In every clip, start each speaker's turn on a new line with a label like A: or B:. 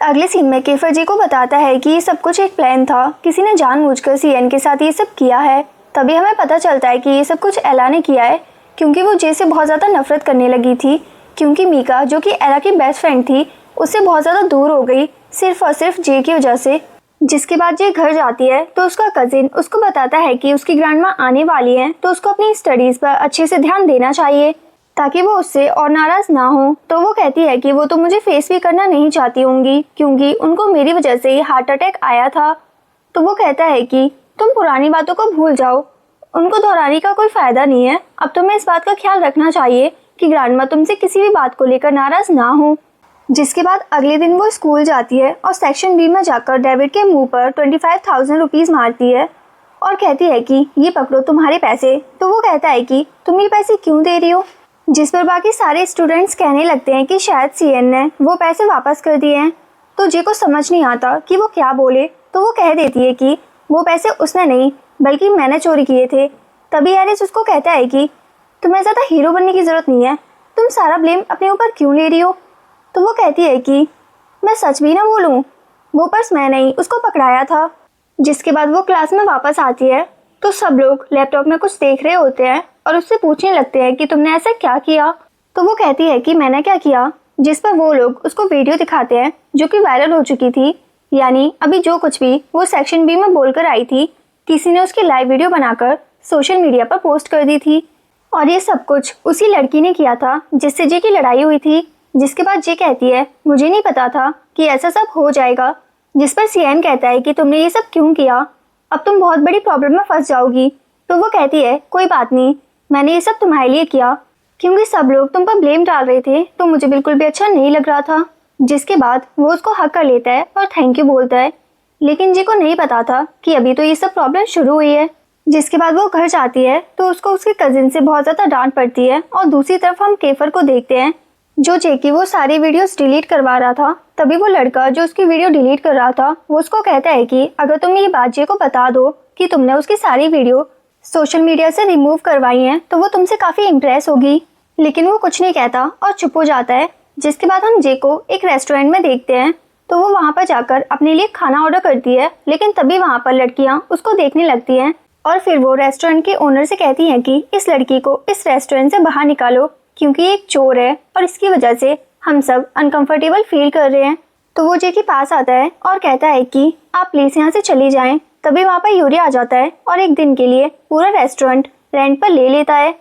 A: अगले सीन में केफर जे को बताता है कि ये सब कुछ एक प्लान था, किसी ने जानबूझकर सीएन के साथ ये सब किया है। तभी हमें पता चलता है कि ये सब कुछ एला ने किया है, क्योंकि वो जे से बहुत ज़्यादा नफरत करने लगी थी, क्योंकि मीका जो कि एला की बेस्ट फ्रेंड थी उससे बहुत ज़्यादा दूर हो गई सिर्फ और सिर्फ जे की वजह से। जिसके बाद जे घर जाती है तो उसका कजिन उसको बताता है कि उसकी ग्रैंडमा आने वाली है, तो उसको अपनी स्टडीज़ पर अच्छे से ध्यान देना चाहिए ताकि वो उससे और नाराज़ ना हो। तो वो कहती है कि वो तो मुझे फेस भी करना नहीं चाहती होंगी, क्योंकि उनको मेरी वजह से ही हार्ट अटैक आया था। तो वो कहता है कि तुम पुरानी बातों को भूल जाओ, उनको दोहराने का कोई फ़ायदा नहीं है। अब तुम्हें इस बात का ख्याल रखना चाहिए कि ग्रैंडमा तुमसे किसी भी बात को लेकर नाराज़ ना हो। जिसके बाद अगले दिन वो स्कूल जाती है और सेक्शन बी में जाकर डेविड के मुंह पर 25,000 रुपीज़ मारती है और कहती है कि ये पकड़ो तुम्हारे पैसे। तो वो कहता है कि तुम ये पैसे क्यों दे रही हो, जिस पर बाकी सारे स्टूडेंट्स कहने लगते हैं कि शायद सीएन ने वो पैसे वापस कर दिए हैं। तो जे को समझ नहीं आता कि वो क्या बोले, तो वो कह देती है कि वो पैसे उसने नहीं बल्कि मैंने चोरी किए थे। तभी एरिस उसको कहता है कि तुम्हें ज़्यादा हीरो बनने की ज़रूरत नहीं है, तुम सारा ब्लेम अपने ऊपर क्यों ले रही हो। तो वो कहती है कि मैं सच भी ना बोलूं, वो पर्स मैंने ही उसको पकड़ाया था। जिसके बाद वो क्लास में वापस आती है तो सब लोग लैपटॉप में कुछ देख रहे होते हैं और उससे पूछने लगते हैं कि तुमने ऐसा क्या किया। तो वो कहती है कि मैंने क्या किया, जिस पर वो लोग उसको वीडियो दिखाते हैं जो कि वायरल हो चुकी थी। यानी अभी जो कुछ भी वो सेक्शन बी में बोलकर आई थी, किसी ने उसकी लाइव वीडियो बनाकर सोशल मीडिया पर पोस्ट कर दी थी और ये सब कुछ उसी लड़की ने किया था जिससे जे की लड़ाई हुई थी। जिसके बाद जे कहती है मुझे नहीं पता था कि ऐसा सब हो जाएगा। जिस पर सीएन कहता है कि तुमने ये सब क्यों किया, अब तुम बहुत बड़ी प्रॉब्लम में फंस जाओगी। तो वो कहती है कोई बात नहीं, मैंने ये सब तुम्हारे लिए किया, क्योंकि सब लोग तुम पर ब्लेम डाल रहे थे तो मुझे बिल्कुल भी अच्छा नहीं लग रहा था। जिसके बाद वो उसको हक कर लेता है और थैंक यू बोलता है, लेकिन जे को नहीं पता था कि अभी तो ये सब प्रॉब्लम शुरू हुई है। जिसके बाद वो घर जाती है तो उसको उसके कजिन से बहुत ज़्यादा डांट पड़ती है और दूसरी तरफ हम केफर को देखते हैं जो जे की वो सारी वीडियोस डिलीट करवा रहा था। तभी वो लड़का जो उसकी वीडियो डिलीट कर रहा था वो उसको कहता है कि अगर तुम ये बात जे को बता दो कि तुमने उसकी सारी वीडियो सोशल मीडिया से रिमूव करवाई हैं तो वो तुमसे काफ़ी इम्प्रेस होगी। लेकिन वो कुछ नहीं कहता और चुप हो जाता है। जिसके बाद हम जे को एक रेस्टोरेंट में देखते हैं तो वो वहाँ पर जाकर अपने लिए खाना ऑर्डर करती है, लेकिन तभी वहाँ पर लड़कियाँ उसको देखने लगती हैं और फिर वो रेस्टोरेंट के ओनर से कहती हैं कि इस लड़की को इस रेस्टोरेंट से बाहर निकालो, क्योंकि ये एक चोर है और इसकी वजह से हम सब अनकंफर्टेबल फील कर रहे हैं। तो वो जे के पास आता है और कहता है कि आप प्लीज़ यहाँ से चली जाएं। तभी वहाँ पर यूरी आ जाता है और एक दिन के लिए पूरा रेस्टोरेंट रेंट पर ले लेता है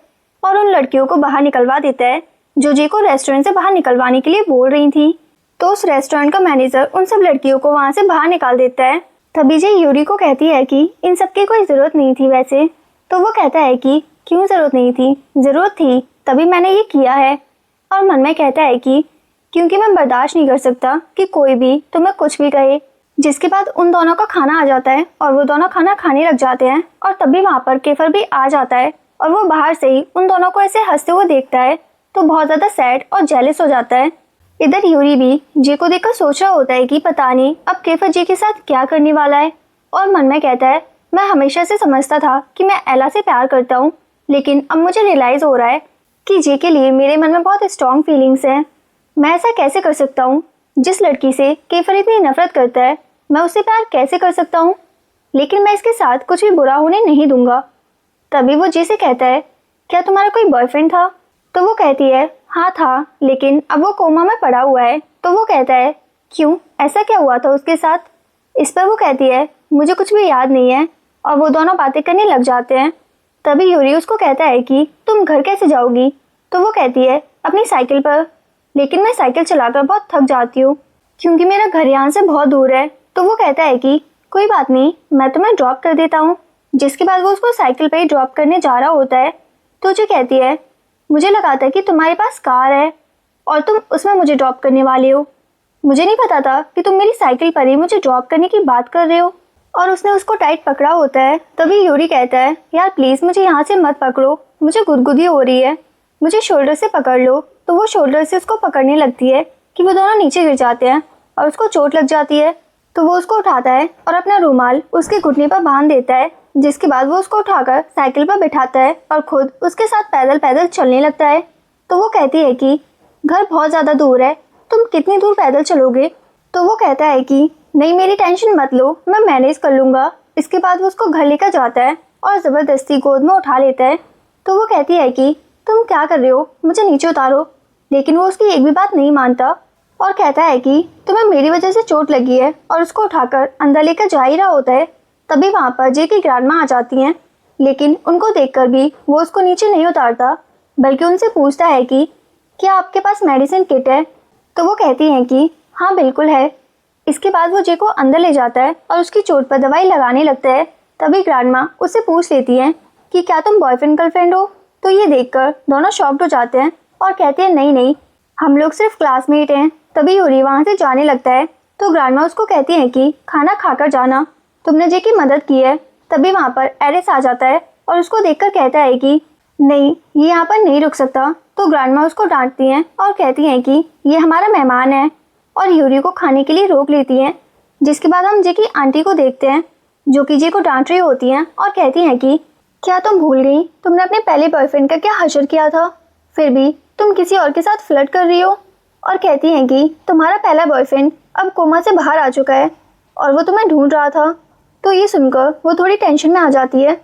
A: और उन लड़कियों को बाहर निकलवा देता है जो जे को रेस्टोरेंट से बाहर निकलवाने के लिए बोल रही थी। तो उस रेस्टोरेंट का मैनेजर उन सब लड़कियों को वहाँ से बाहर निकाल देता है। तभी जे यूरी को कहती है कि इन सब की कोई ज़रूरत नहीं थी वैसे। तो वो कहता है कि क्यों ज़रूरत नहीं थी, ज़रूरत थी तभी मैंने ये किया है। और मन में कहता है कि क्योंकि मैं बर्दाश्त नहीं कर सकता कि कोई भी तुम्हें कुछ भी कहे। जिसके बाद उन दोनों का खाना आ जाता है और वो दोनों खाना खाने लग जाते हैं और तभी वहाँ पर केफर भी आ जाता है और वो बाहर से ही उन दोनों को ऐसे हंसते हुए देखता है तो बहुत ज़्यादा सैड और जेलस हो जाता है। इधर यूरी भी जे को देखकर सोच रहा होता है कि पता नहीं अब केफर जे के साथ क्या करने वाला है और मन में कहता है मैं हमेशा से समझता था कि मैं एला से प्यार करता हूँ, लेकिन अब मुझे रियलाइज़ हो रहा है कि जे के लिए मेरे मन में बहुत स्ट्रॉन्ग फीलिंग्स हैं। मैं ऐसा कैसे कर सकता हूँ, जिस लड़की से केफर इतनी नफरत करता है मैं उससे प्यार कैसे कर सकता हूँ, लेकिन मैं इसके साथ कुछ भी बुरा होने नहीं दूंगा। तभी वो जे से कहता है क्या तुम्हारा कोई बॉयफ्रेंड था। तो वो कहती है हाँ था, लेकिन अब वो कोमा में पड़ा हुआ है। तो वो कहता है क्यों, ऐसा क्या हुआ था उसके साथ। इस पर वो कहती है मुझे कुछ भी याद नहीं है और वो दोनों बातें करने लग जाते हैं। तभी यूरी उसको कहता है कि तुम घर कैसे जाओगी। तो वो कहती है अपनी साइकिल पर, लेकिन मैं साइकिल चलाकर बहुत थक जाती हूँ क्योंकि मेरा घर यहाँ से बहुत दूर है। तो वो कहता है कि कोई बात नहीं, मैं तुम्हें ड्रॉप कर देता हूँ। जिसके बाद वो उसको साइकिल पर ही ड्रॉप करने जा रहा होता है। तो जो कहती है मुझे लगा था कि तुम्हारे पास कार है और तुम उसमें मुझे ड्रॉप करने वाले हो, मुझे नहीं पता था कि तुम मेरी साइकिल पर ही मुझे ड्रॉप करने की बात कर रहे हो। और उसने उसको टाइट पकड़ा होता है। तभी यूरी कहता है यार प्लीज़ मुझे यहाँ से मत पकड़ो, मुझे गुदगुदी हो रही है, मुझे शोल्डर से पकड़ लो। तो वो शोल्डर से उसको पकड़ने लगती है कि वो दोनों नीचे गिर जाते हैं और उसको चोट लग जाती है। तो वो उसको उठाता है और अपना रुमाल उसके घुटने पर बांध देता है। जिसके बाद वो उसको उठाकर साइकिल पर बिठाता है और खुद उसके साथ पैदल पैदल चलने लगता है। तो वो कहती है कि घर बहुत ज़्यादा दूर है, तुम कितनी दूर पैदल चलोगे। तो वो कहता है कि नहीं मेरी टेंशन मत लो, मैं मैनेज कर लूँगा। इसके बाद वो उसको घर लेकर जाता है और ज़बरदस्ती गोद में उठा लेता है। तो वो कहती है कि तुम क्या कर रहे हो, मुझे नीचे उतारो। लेकिन वो उसकी एक भी बात नहीं मानता और कहता है कि तुम्हें मेरी वजह से चोट लगी है, और उसको उठाकर अंदर लेकर जा ही रहा होता है। तभी वहाँ पर जे की ग्रैंडमा आ जाती हैं, लेकिन उनको देखकर भी वो उसको नीचे नहीं उतारता, बल्कि उनसे पूछता है कि क्या आपके पास मेडिसिन किट है। तो वो कहती हैं कि हाँ बिल्कुल है। इसके बाद वो जे को अंदर ले जाता है और उसकी चोट पर दवाई लगाने लगता है। तभी ग्रैंडमा उससे पूछ लेती हैं कि क्या तुम बॉयफ्रेंड गर्लफ्रेंड हो। तो ये देखकर दोनों शॉक्ड हो जाते हैं और कहते हैं नहीं नहीं, हम लोग सिर्फ क्लासमेट हैं। तभी यूरी वहाँ से जाने लगता है। तो ग्रैंडमा उसको कहती हैं कि खाना खाकर जाना, तुमने जे की मदद की है। तभी वहाँ पर एरिस आ जाता है और उसको देखकर कहता है कि नहीं, ये यहाँ पर नहीं रुक सकता। तो ग्रैंडमा उसको डांटती हैं और कहती हैं कि ये हमारा मेहमान है, और यूरी को खाने के लिए रोक लेती हैं। जिसके बाद हम जे की आंटी को देखते हैं, जो कि जे को डांट रही होती हैं और कहती हैं कि क्या तुम भूल गई तुमने अपने पहले बॉयफ्रेंड का क्या हशर किया था, फिर भी तुम किसी और के साथ फ्लर्ट कर रही हो। और कहती हैं कि तुम्हारा पहला बॉयफ्रेंड अब कोमा से बाहर आ चुका है और वो तुम्हें ढूंढ रहा था। तो ये सुनकर वो थोड़ी टेंशन में आ जाती है।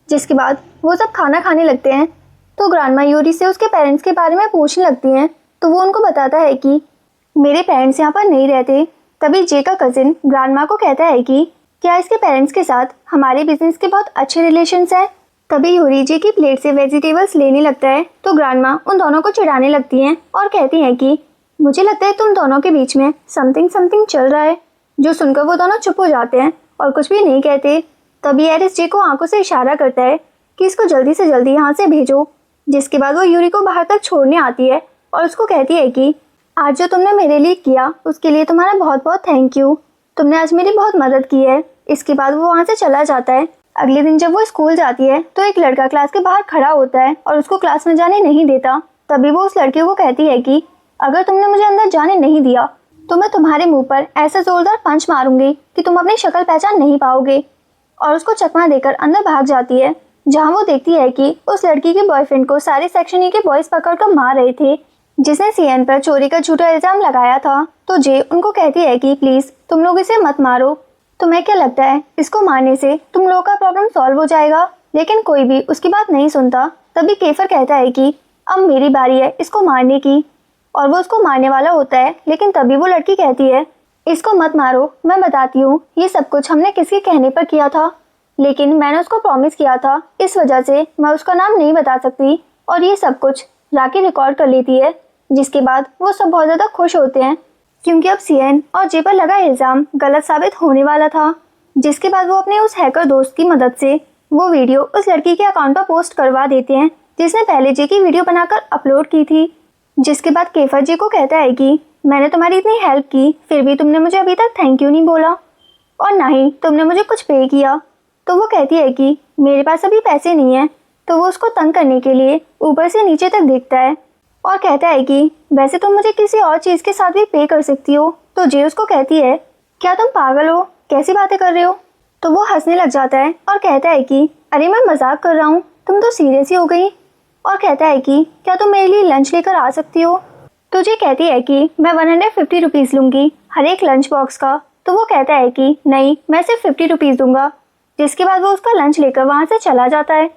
A: जिसके बाद वो सब खाना खाने लगते हैं। तो ग्रैंडमा यूरी से उसके पेरेंट्स के बारे में पूछने लगती हैं। तो वो उनको बताता है कि मेरे पेरेंट्स यहाँ पर नहीं रहते। तभी जे का कजिन ग्रैंडमा को कहता है कि क्या इसके पेरेंट्स के साथ हमारे बिजनेस के बहुत अच्छे रिलेशंस हैं। तभी यूरी जे की प्लेट से वेजिटेबल्स लेने लगता है। तो ग्रैंडमा उन दोनों को चिढ़ाने लगती हैं और कहती हैं कि मुझे लगता है तुम दोनों के बीच में समथिंग चल रहा है। जो सुनकर वो दोनों चुप हो जाते हैं और कुछ भी नहीं कहते। तभी एरिस जे को आंखों से इशारा करता है कि इसको जल्दी से जल्दी यहाँ से भेजो। जिसके बाद वो यूरी को बाहर तक छोड़ने आती है और उसको कहती है कि आज जो तुमने मेरे लिए किया उसके लिए तुम्हारा बहुत बहुत थैंक यू, तुमने आज मेरी बहुत मदद की है। इसके बाद वो वहाँ से चला जाता है। अगले दिन जब वो स्कूल जाती है तो एक लड़का क्लास के बाहर खड़ा होता है और उसको क्लास में जाने नहीं देता। तभी वो उस लड़के को कहती है कि अगर तुमने मुझे अंदर जाने नहीं दिया तो मैं तुम्हारे मुंह पर ऐसा जोरदार पंच मारूंगी कि तुम अपनी शक्ल पहचान नहीं पाओगे। और उसको चकमा देकर अंदर भाग जाती है, जहाँ वो देखती है कि उस लड़की के बॉयफ्रेंड को सारे सेक्शन ई के बॉयज पकड़कर मार रहे थे, जिसने सीएन पर चोरी का झूठा इल्जाम लगाया था। तो जे उनको कहती है कि प्लीज तुम लोग इसे मत मारो, तुम्हें क्या लगता है इसको मारने से तुम लोगों का प्रॉब्लम सॉल्व हो जाएगा। लेकिन कोई भी उसकी बात नहीं सुनता। तभी केफर कहता है कि अब मेरी बारी है इसको मारने की, और वो उसको मारने वाला होता है। लेकिन तभी वो लड़की कहती है इसको मत मारो, मैं बताती हूँ ये सब कुछ हमने किसके कहने पर किया था, लेकिन मैंने उसको प्रॉमिस किया था, इस वजह से मैं उसका नाम नहीं बता सकती। और ये सब कुछ राखी रिकॉर्ड कर लेती है। जिसके बाद वो सब बहुत ज़्यादा खुश होते हैं, क्योंकि अब सीएन और जे पर लगा इल्ज़ाम गलत साबित होने वाला था। जिसके बाद वो अपने उस हैकर दोस्त की मदद से वो वीडियो उस लड़की के अकाउंट पर पोस्ट करवा देते हैं, जिसने पहले जे की वीडियो बनाकर अपलोड की थी। जिसके बाद केफर जे को कहता है कि मैंने तुम्हारी इतनी हेल्प की, फिर भी तुमने मुझे अभी तक थैंक यू नहीं बोला और ना ही तुमने मुझे कुछ पे किया। तो वो कहती है कि मेरे पास अभी पैसे नहीं है। तो वो उसको तंग करने के लिए ऊपर से नीचे तक देखता है और कहता है कि वैसे तुम मुझे किसी और चीज़ के साथ भी पे कर सकती हो। तो जे उसको कहती है क्या तुम पागल हो, कैसी बातें कर रहे हो। तो वो हंसने लग जाता है और कहता है कि अरे मैं मजाक कर रहा हूँ, तुम तो सीरियस ही हो गई। और कहता है कि क्या तुम मेरे लिए लंच लेकर आ सकती हो। तो जे कहती है कि मैं 150 रुपीज़ लूँगी हर एक लंच बॉक्स का। तो वो कहता है कि नहीं, मैं सिर्फ 50 रुपीज़ दूंगा। जिसके बाद वो उसका लंच लेकर वहाँ से चला जाता है।